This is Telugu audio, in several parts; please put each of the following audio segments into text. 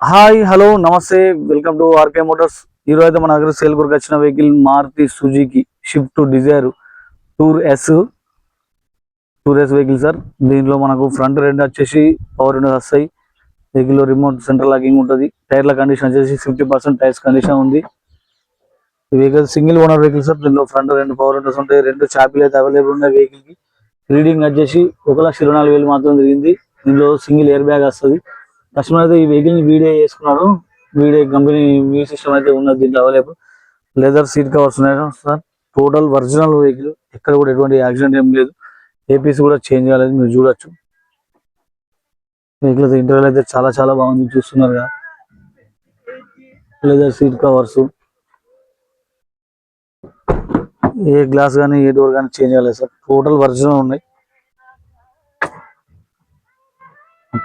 హాయ్ హలో నమస్తే వెల్కమ్ టు ఆర్కే మోటార్స్. ఈరోజు అయితే మన దగ్గర సేల్ కొరకు వచ్చిన vehicle Maruti Suzuki Swift Dzire Tour S vehicle sir. దీంట్లో మనకు ఫ్రంట్ రెండు వచ్చేసి పవర్ విండోస్ వస్తాయి. వెహికల్ రిమోట్ సెంట్రల్ లాకింగ్ ఉంటుంది. టైర్ల కండిషన్ వచ్చేసి 50% టైర్స్ కండిషన్ ఉంది. ఈ vehicle single owner vehicle sir. దీంట్లో ఫ్రంట్ రెండు పవర్ విండోస్ ఉంటాయి. రెండు చాపీలు అయితే అవైలబుల్ ఉన్నాయి. వెహికల్ కి రీడింగ్ వచ్చేసి 1,24,000 మాత్రం జరిగింది. దీనిలో సింగిల్ ఎయిర్ బ్యాగ్ వస్తుంది. కస్టమర్ అయితే ఈ వెహికల్ ని వీడియో చేసుకున్నాడు. వీడియో కంపెనీ మ్యూజిక్ సిస్టమ్ అయితే ఉన్నది దీంట్లో అవైలబుల్. లెదర్ సీట్ కవర్స్ ఉన్నాయి సార్. Total original vehicle. ఎక్కడ కూడా ఎటువంటి యాక్సిడెంట్ ఏం లేదు. ఏపీస్ కూడా చేంజ్ కాలేదు. మీరు చూడొచ్చు. వెహికల్ అయితే ఇంటర్వ్యూల్ అయితే చాలా చాలా బాగుంది. చూస్తున్నారు కదా, లెదర్ సీట్ కవర్స్, ఏ గ్లాస్ కానీ ఏ డోర్ కానీ చేంజ్ కాలేదు సార్. టోటల్ ఒరిజినల్ ఉన్నాయి.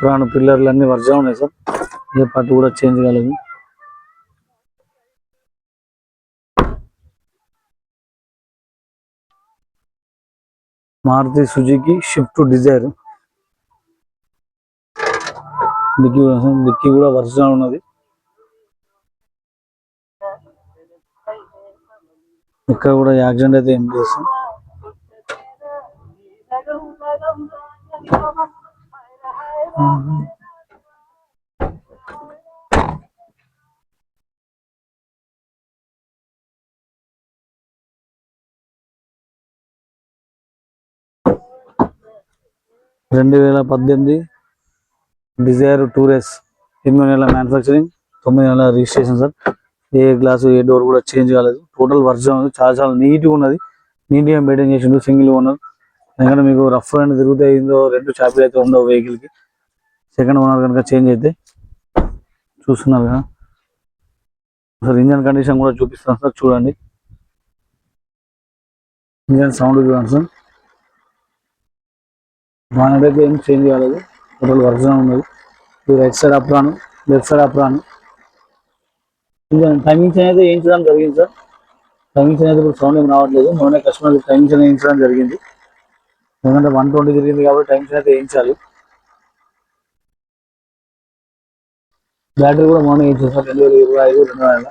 పురాణ పిల్లర్లు అన్ని ఒరిజినల్ ఉన్నాయి సార్. ఏ పార్ట్ కూడా చేంజ్ కాలేదు. Maruti Suzuki Swift Dzire. డిక్కీ కూడా ఒరిజినల్ ఉన్నది. ఇక్కడ కూడా యాక్సిడెంట్ అయితే ఏం లేదు సార్. రెండు 2018 డిజైర్ టూరెస్. 8 నెలల మ్యానుఫ్యాక్చరింగ్, 9 నెలల రిజిస్ట్రేషన్ సార్. ఏ గ్లాసు ఏ డోర్ కూడా చేంజ్ కాలేదు. టోటల్ వర్జన్ ఉంది. చాలా చాలా నీట్గా ఉన్నది. నీట్గా మెయింటైన్ చేసిండు సింగిల్ ఓనర్. ఎందుకంటే మీకు రఫ్ అండ్ తిరిగితే ఇందో రెండు చాపీలు అయితే ఉండవు వెహికల్కి. సెకండ్ ఓనర్ కనుక చేంజ్ అయితే చూస్తున్నారు కదా సార్. ఇంజన్ కండిషన్ కూడా చూపిస్తాను సార్, చూడండి. ఇంజన్ సౌండ్ చూడండి సార్. బానెట్ అయితే ఏం చేంజ్ కాలేదు. టోటల్ వర్జన్ ఉన్నది. Right side apron, left side apron. Engine timings అనేది వేయించడం జరిగింది సార్. టైమింగ్స్ అనేది ఇప్పుడు సౌండ్ ఏం రావట్లేదు. మొన్న కస్టమర్ టైమింగ్స్ అనేది వేయించడం జరిగింది. ఎందుకంటే 120 తిరిగింది కాబట్టి టైమింగ్స్ అయితే వేయించాలి. బ్యాటరీ కూడా మొన్న వేయించారు సార్. 2025 2000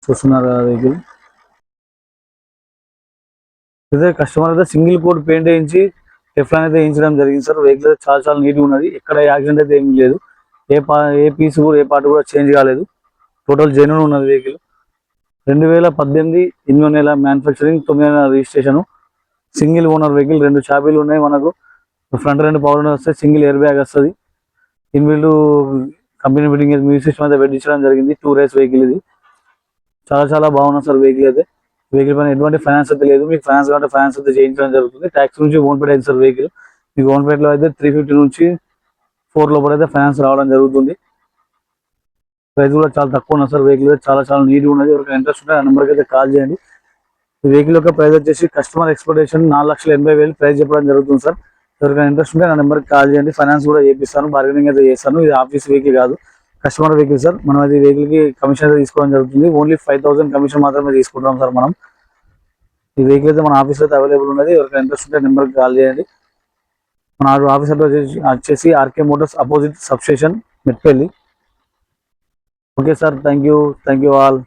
చూస్తున్నారు కదా వెహికల్. ఇదే కస్టమర్ అయితే సింగిల్ కోట్ పెయింట్ వేయించి టెఫ్లాన్ అయితే వేయించడం జరిగింది సార్. వెహికల్ అయితే చాలా చాలా నీట్గా ఉన్నది. ఎక్కడ యాక్సిడెంట్ అయితే ఏమీ లేదు. ఏ పీస్ కూడా ఏ పార్ట్ కూడా చేంజ్ కాలేదు. టోటల్ జెన్యూన్ ఉన్నది వెహికల్. 2018 8 నెలల మ్యానుఫ్యాక్చరింగ్, 9 నెలల రిజిస్ట్రేషన్. Single owner vehicle. రెండు చాబీలు ఉన్నాయి మనకు. ఫ్రంట్ రెండు పవర్ విండోస్ వస్తాయి. సింగిల్ ఎయిర్ బ్యాగ్ వస్తుంది. Inbuilt company fitting music system అయితే పెట్టించడం జరిగింది. టూర్ రేస్ వెహికల్ ఇది. చాలా చాలా బాగున్నది సార్ వెహికల్ అయితే. వెహికల్ పైన ఎటువంటి ఫైనాన్స్ అయితే లేదు. మీకు ఫైనాన్స్ కాబట్టి ఫైనాన్స్ అయితే చేయించడం జరుగుతుంది. ట్యాక్స్ నుంచి ఓన్ పేడ్ అయితే సార్ వెహికల్. మీకు ఓన్ పేడ్లో అయితే 350 నుంచి 4 లోపల అయితే ఫైనాన్స్ రావడం జరుగుతుంది. ప్రైస్ కూడా చాలా తక్కువ ఉన్నది సార్. వెహికల్ అయితే చాలా చాలా నీట్గా ఉన్నది. ఎవరికైనా ఇంట్రెస్ట్ ఉంటే ఆ నెంబర్కి అయితే కాల్ చేయండి. ఈ వెహికల్ యొక్క ప్రైస్ వచ్చేసి కస్టమర్ ఎక్స్పెక్టేషన్ 4,80,000 ప్రైస్ చెప్పడం జరుగుతుంది సార్. ఎవరికైనా ఇంట్రెస్ట్ ఉంటే నా నెంబర్కి కాల్ చేయండి. ఫైనాన్స్ కూడా చేపిస్తాను, బార్గెనింగ్ అయితే చేస్తాను. ఇది ఆఫీస్ వెహికల్ కాదు, కస్టమర్ వెహికల్ సార్. మనం అది వెహికల్కి కమిషన్ అయితే తీసుకోవడం జరుగుతుంది. ఓన్లీ 5,000 కమిషన్ మాత్రమే తీసుకుంటాం సార్ మనం. ఈ వెహికల్ అయితే మన ఆఫీస్ అయితే అవైలబుల్ ఉన్నది. ఎవరికైనా ఇంట్రెస్ట్ ఉంటే నెంబర్కి కాల్ చేయండి. మన ఆఫీస్ అడ్రస్ వచ్చేసి RK Motors opposite substation Metpally. Okay sir, thank you all.